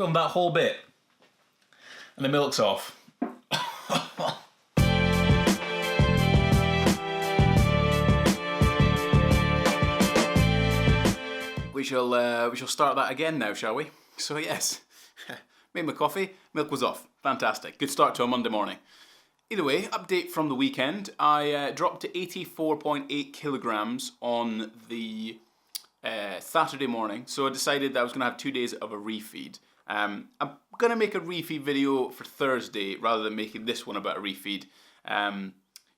Filmed that whole bit. And the milk's off. We shall start that again now, shall we? So yes, made my coffee, milk was off. Fantastic. Good start to a Monday morning. Either way, update from the weekend. I dropped to 84.8 kilograms on the Saturday morning. So I decided that I was going to have 2 days of a refeed. I'm going to make a refeed video for Thursday rather than making this one about a refeed.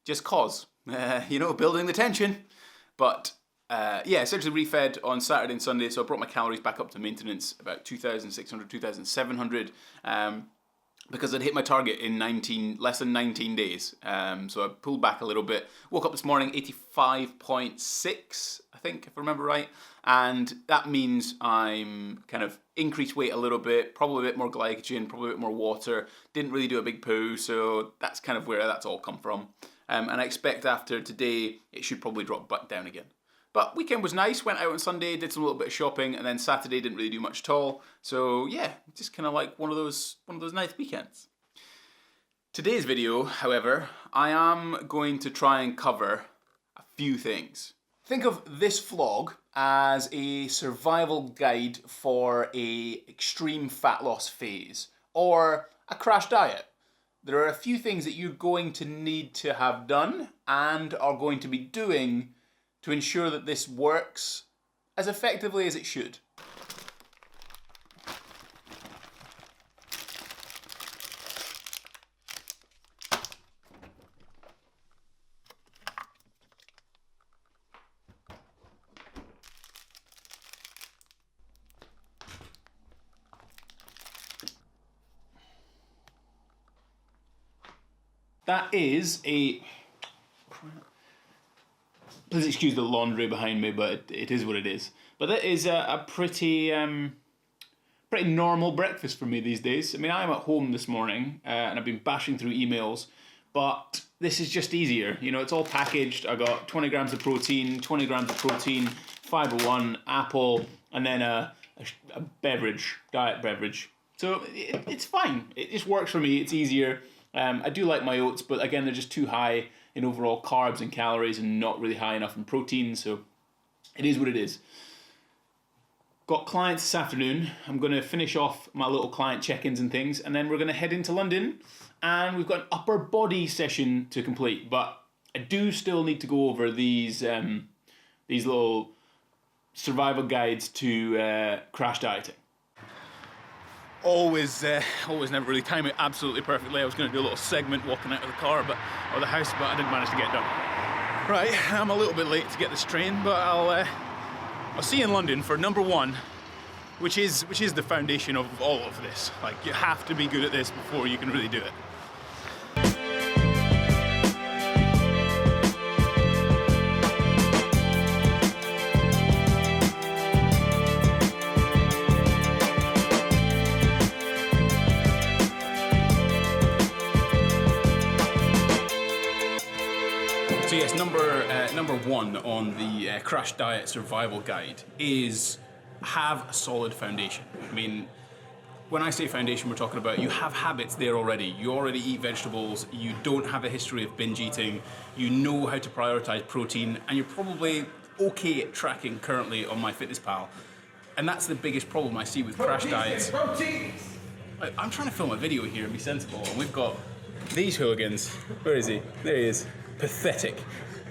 Just cause, building the tension. But essentially refed on Saturday and Sunday, so I brought my calories back up to maintenance, about 2,600, 2,700, because I'd hit my target in less than 19 days. So I pulled back a little bit. Woke up this morning, 85.6, I think, if I remember right. And that means I'm kind of increased weight a little bit, probably a bit more glycogen, probably a bit more water. Didn't really do a big poo, so that's kind of where that's all come from. And I expect after today, it should probably drop back down again. But weekend was nice, went out on Sunday, did some little bit of shopping, and then Saturday didn't really do much at all. So yeah, just kind of like one of those nice weekends. Today's video, however, I am going to try and cover a few things. Think of this vlog as a survival guide for an extreme fat loss phase, or a crash diet. There are a few things that you're going to need to have done and are going to be doing to ensure that this works as effectively as it should. That is a... Please excuse the laundry behind me, but it is what it is. But that is a pretty normal breakfast for me these days. I mean, I'm at home this morning, and I've been bashing through emails, but this is just easier. You know, it's all packaged. I got 20 grams of protein, 501, apple, and then a beverage, diet beverage. So it's fine. It just works for me. It's easier. I do like my oats, but again, they're just too high in overall carbs and calories and not really high enough in protein, so it is what it is. Got clients this afternoon. I'm going to finish off my little client check-ins and things, and then we're going to head into London, and we've got an upper body session to complete, but I do still need to go over these little survival guides to crash dieting. Always never really time it absolutely perfectly. I was going to do a little segment walking out of the car, or the house, but I didn't manage to get done. Right, I'm a little bit late to get this train, but I'll see you in London for number one, which is the foundation of all of this. Like, you have to be good at this before you can really do it. So yes, number one on the Crash Diet Survival Guide is have a solid foundation. I mean, when I say foundation, we're talking about you have habits there already. You already eat vegetables, you don't have a history of binge eating, you know how to prioritize protein, and you're probably okay at tracking currently on MyFitnessPal. And that's the biggest problem I see with crash diets. I'm trying to film a video here and be sensible, and we've got these hooligans. Where is he? There he is. Pathetic.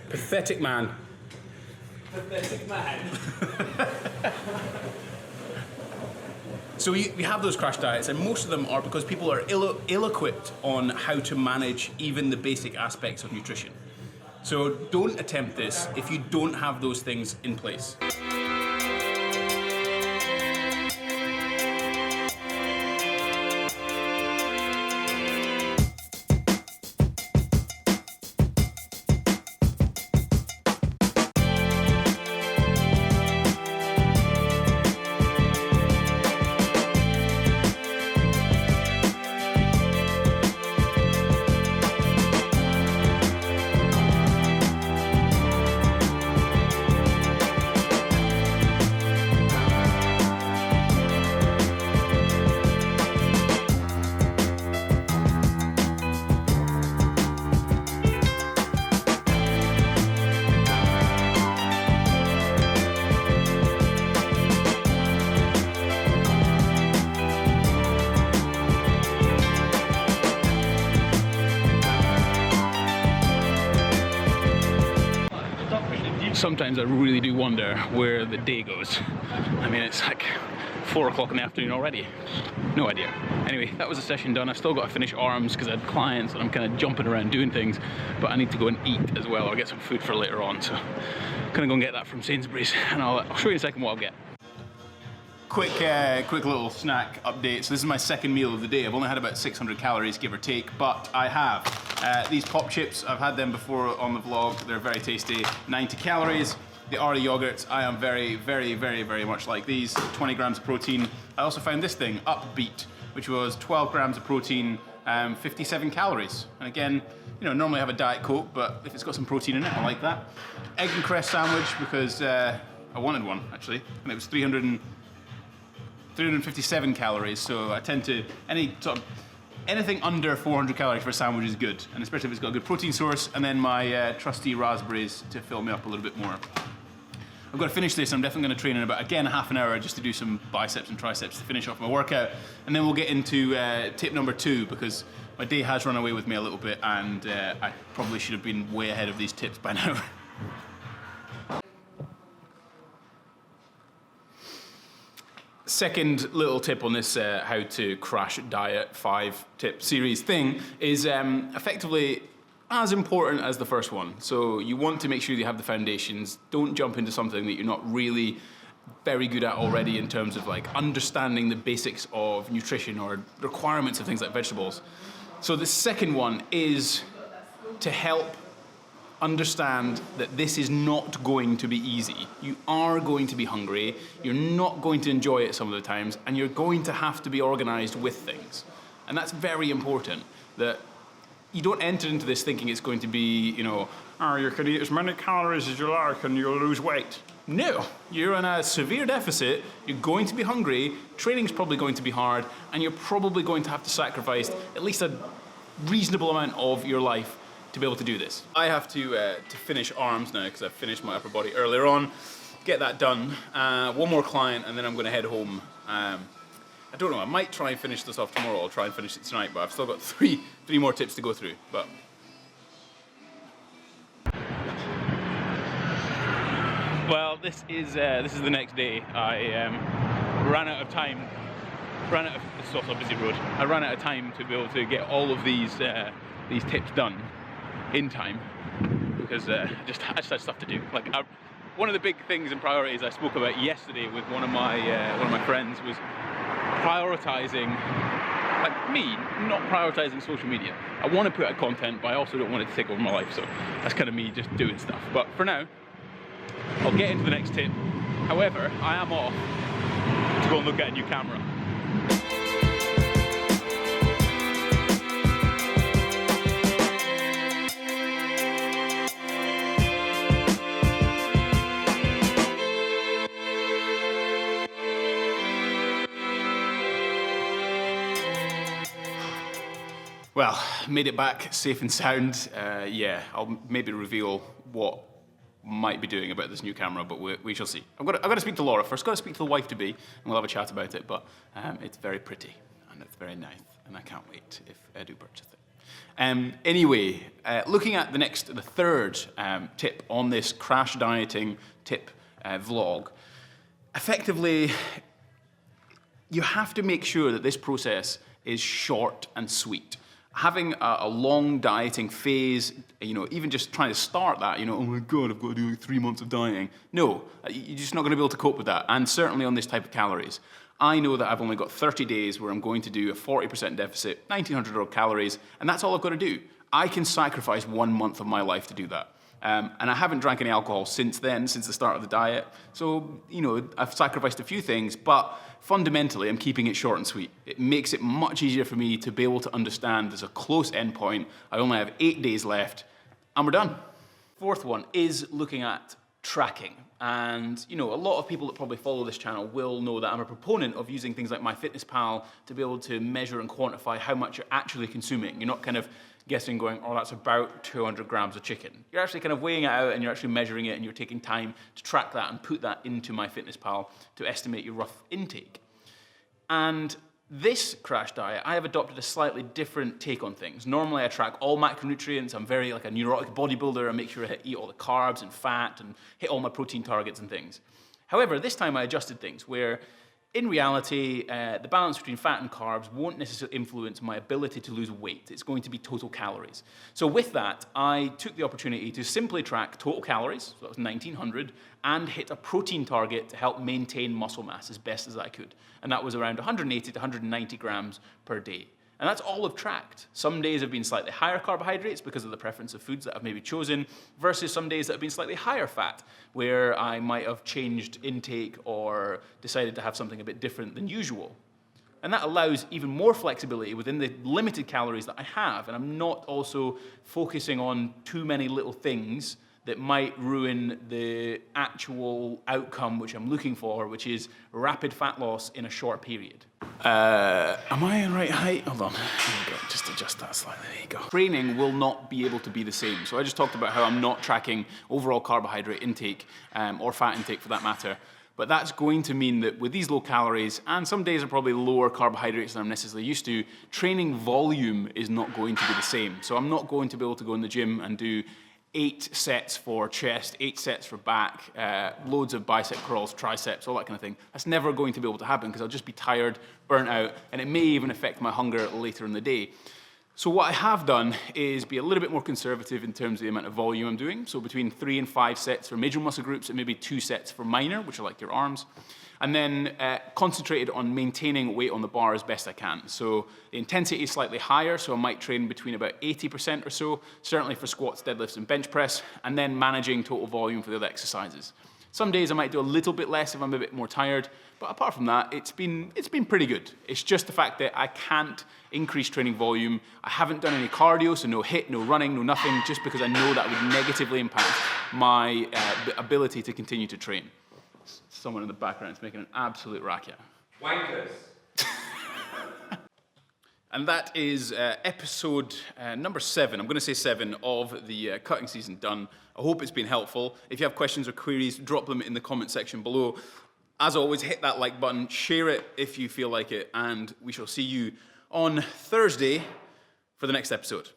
Pathetic man. Pathetic man. So we have those crash diets, and most of them are because people are ill-equipped on how to manage even the basic aspects of nutrition. So don't attempt this if you don't have those things in place. sometimes I really do wonder where the day goes. I mean, it's like 4 o'clock in the afternoon already. No idea. Anyway, that was a session done. I've still got to finish arms because I had clients and I'm kind of jumping around doing things, but I need to go and eat as well or get some food for later on. So I'm gonna go and get that from Sainsbury's, and I'll show you in a second what I'll get. Quick little snack update. So this is my second meal of the day. I've only had about 600 calories, give or take, but I have these pop chips. I've had them before on the vlog. They're very tasty, 90 calories. The Ari yogurts, I am very, very, very, very much like these. 20 grams of protein. I also found this thing, Upbeat, which was 12 grams of protein, 57 calories. And again, you know, normally I have a Diet Coke, but if it's got some protein in it, I like that. Egg and cress sandwich, because I wanted one, actually, and it was 357 calories, so I tend to, anything under 400 calories for a sandwich is good, and especially if it's got a good protein source, and then my trusty raspberries to fill me up a little bit more. I've got to finish this. I'm definitely going to train in about, again, half an hour just to do some biceps and triceps to finish off my workout, and then we'll get into tip number 2, because my day has run away with me a little bit, and I probably should have been way ahead of these tips by now. Second little tip on this how to crash diet 5-tip series thing is effectively as important as the first one. So you want to make sure you have the foundations. Don't jump into something that you're not really very good at already in terms of like understanding the basics of nutrition or requirements of things like vegetables. So the second one is to help understand that this is not going to be easy. You are going to be hungry, you're not going to enjoy it some of the times, and you're going to have to be organized with things. And that's very important, that you don't enter into this thinking it's going to be, you know, oh, you can eat as many calories as you like and you'll lose weight. No, you're in a severe deficit, you're going to be hungry, training's probably going to be hard, and you're probably going to have to sacrifice at least a reasonable amount of your life to be able to do this. I have to finish arms now because I've finished my upper body earlier on. Get that done. One more client and then I'm going to head home. I don't know, I might try and finish this off tomorrow. I'll try and finish it tonight, but I've still got three more tips to go through. But well, this is the next day. I ran out of time. It's also a busy road. I ran out of time to be able to get all of these tips done in time because I just had stuff to do. Like one of the big things and priorities I spoke about yesterday with one of my friends was prioritizing, like me, not prioritizing social media. I want to put out content, but I also don't want it to take over my life. So that's kind of me just doing stuff. But for now, I'll get into the next tip. However, I am off to go and look at a new camera. Well, made it back safe and sound. Yeah, I'll maybe reveal what might be doing about this new camera, but we shall see. I've got to speak to Laura first. Got to speak to the wife-to-be, and we'll have a chat about it. But it's very pretty and it's very nice, and I can't wait if I do purchase it. Anyway, looking at the third tip on this crash dieting tip vlog, effectively, you have to make sure that this process is short and sweet. Having a long dieting phase, you know, even just trying to start that, you know, oh my God, I've got to do like 3 months of dieting. No, you're just not going to be able to cope with that, and certainly on this type of calories. I know that I've only got 30 days where I'm going to do a 40% deficit, 1,900 odd calories, and that's all I've got to do. I can sacrifice 1 month of my life to do that. And I haven't drank any alcohol since then, since the start of the diet. So, you know, I've sacrificed a few things, but fundamentally, I'm keeping it short and sweet. It makes it much easier for me to be able to understand there's a close end point. I only have 8 days left, and we're done. Fourth one is looking at tracking. And, you know, a lot of people that probably follow this channel will know that I'm a proponent of using things like MyFitnessPal to be able to measure and quantify how much you're actually consuming. You're not kind of guessing, going, oh, that's about 200 grams of chicken. You're actually kind of weighing it out and you're actually measuring it, and you're taking time to track that and put that into MyFitnessPal to estimate your rough intake. And This crash diet, I have adopted a slightly different take on things. Normally I track all macronutrients. I'm very like a neurotic bodybuilder. I make sure I eat all the carbs and fat and hit all my protein targets and things. However, this time I adjusted things where in reality, the balance between fat and carbs won't necessarily influence my ability to lose weight. It's going to be total calories. So with that, I took the opportunity to simply track total calories, so that was 1900, and hit a protein target to help maintain muscle mass as best as I could. And that was around 180 to 190 grams per day. And that's all I've tracked. Some days have been slightly higher carbohydrates because of the preference of foods that I've maybe chosen, versus some days that have been slightly higher fat, where I might have changed intake or decided to have something a bit different than usual. And that allows even more flexibility within the limited calories that I have, and I'm not also focusing on too many little things that might ruin the actual outcome which I'm looking for, which is rapid fat loss in a short period. Am I in right height? Hold on. There we go. Just adjust that slightly. There you go. Training will not be able to be the same. So I just talked about how I'm not tracking overall carbohydrate intake or fat intake for that matter. But that's going to mean that with these low calories, and some days are probably lower carbohydrates than I'm necessarily used to, training volume is not going to be the same. So I'm not going to be able to go in the gym and do 8 sets for chest, 8 sets for back, loads of bicep curls, triceps, all that kind of thing. That's never going to be able to happen because I'll just be tired, burnt out, and it may even affect my hunger later in the day. So what I have done is be a little bit more conservative in terms of the amount of volume I'm doing. So between 3 and 5 sets for major muscle groups and maybe 2 sets for minor, which are like your arms. And then concentrated on maintaining weight on the bar as best I can. So the intensity is slightly higher, so I might train between about 80% or so, certainly for squats, deadlifts, and bench press, and then managing total volume for the other exercises. Some days I might do a little bit less if I'm a bit more tired, but apart from that, it's been pretty good. It's just the fact that I can't increase training volume. I haven't done any cardio, so no HIIT, no running, no nothing, just because I know that would negatively impact my ability to continue to train. Someone in the background is making an absolute racket. Wankers. And that is episode number 7, I'm going to say 7, of the cutting season done. I hope it's been helpful. If you have questions or queries, drop them in the comment section below. As always, hit that like button, share it if you feel like it, and we shall see you on Thursday for the next episode.